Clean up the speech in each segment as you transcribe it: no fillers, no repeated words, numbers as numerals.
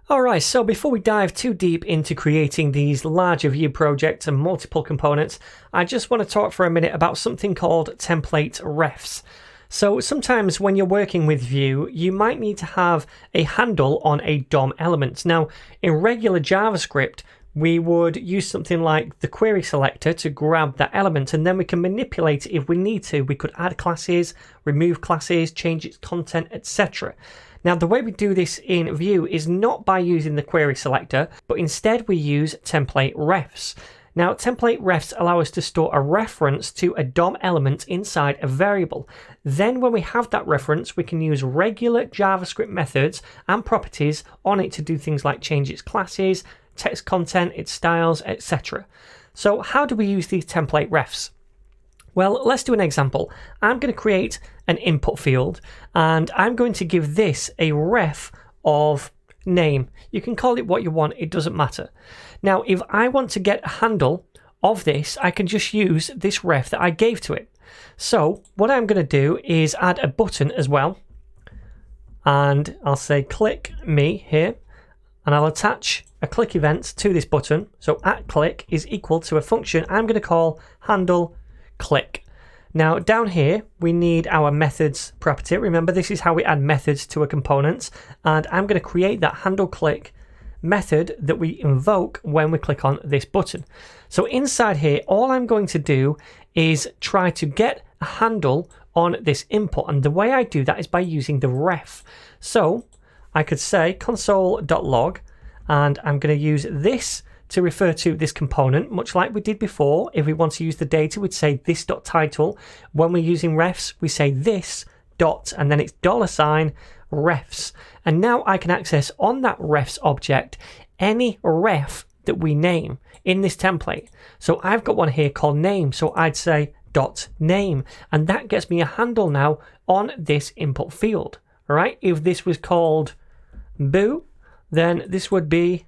Alright, so before we dive too deep into creating these larger Vue projects and multiple components, I just want to talk for a minute about something called template refs. So sometimes when you're working with Vue, you might need to have a handle on a DOM element. Now, in regular JavaScript, we would use something like the query selector to grab that element, and then we can manipulate it if we need to. We could add classes, remove classes, change its content, etc. Now, the way we do this in Vue is not by using the query selector, but instead we use template refs. Now, template refs allow us to store a reference to a DOM element inside a variable. Then when we have that reference, we can use regular JavaScript methods and properties on it to do things like change its classes, text content, its styles, etc. So how do we use these template refs? Well, let's do an example. I'm going to create an input field and I'm going to give this a ref of name. You can call it what you want, it doesn't matter. Now, if I want to get a handle of this, I can just use this ref that I gave to it. So what I'm going to do is add a button as well. And I'll say click me here. And I'll attach a click event to this button. So @click is equal to a function I'm going to call handle click. Now down here we need our methods property. Remember, this is how we add methods to a component, and I'm going to create that handle click method that we invoke when we click on this button. So inside here, all I'm going to do is try to get a handle on this input, and the way I do that is by using the ref. So I could say console.log, and I'm going to use this to refer to this component, much like we did before. If we want to use the data, we'd say this.title. When we're using refs, we say this dot, and then it's $refs. And now I can access on that refs object any ref that we name in this template. So I've got one here called name, so I'd say .name, and that gets me a handle now on this input field. All right, if this was called boo, then this would be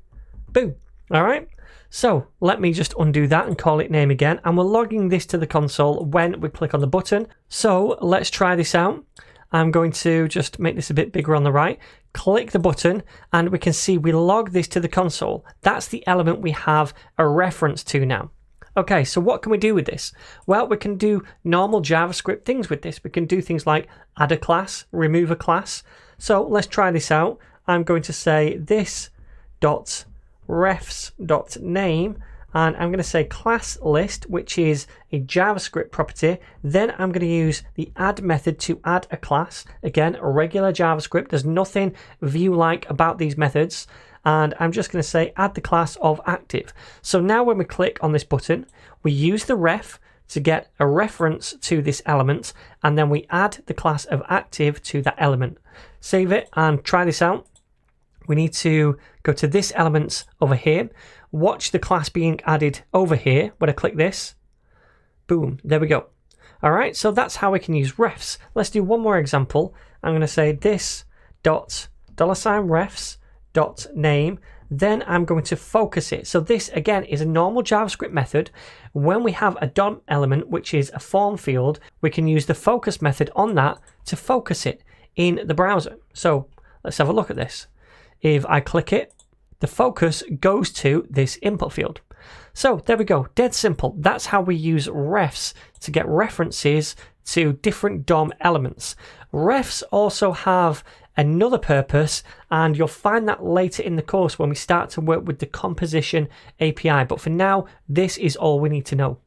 boo. All right, so let me just undo that and call it name again, and we're logging this to the console when we click on the button. So let's try this out. I'm going to just make this a bit bigger on the right, click the button, and we can see we log this to the console. That's the element we have a reference to now. Okay, so what can we do with this? Well, we can do normal JavaScript things with this. We can do things like add a class, remove a class. So let's try this out. I'm going to say this.refs.name, and I'm going to say class list, which is a JavaScript property. Then I'm going to use the add method to add a class. Again, a regular JavaScript. There's nothing Vue-like about these methods. And I'm just going to say add the class of active. So now when we click on this button, we use the ref to get a reference to this element, and then we add the class of active to that element. Save it and try this out. We need to go to this element over here. Watch the class being added over here. When I click this, boom, there we go. All right, so that's how we can use refs. Let's do one more example. I'm going to say this.$refs.name. Then I'm going to focus it. So this again is a normal JavaScript method. When we have a DOM element, which is a form field, we can use the focus method on that to focus it in the browser. So let's have a look at this. If I click it, the focus goes to this input field. So there we go, dead simple. That's how we use refs to get references to different DOM elements. Refs also have another purpose, and you'll find that later in the course when we start to work with the composition API. But for now, this is all we need to know.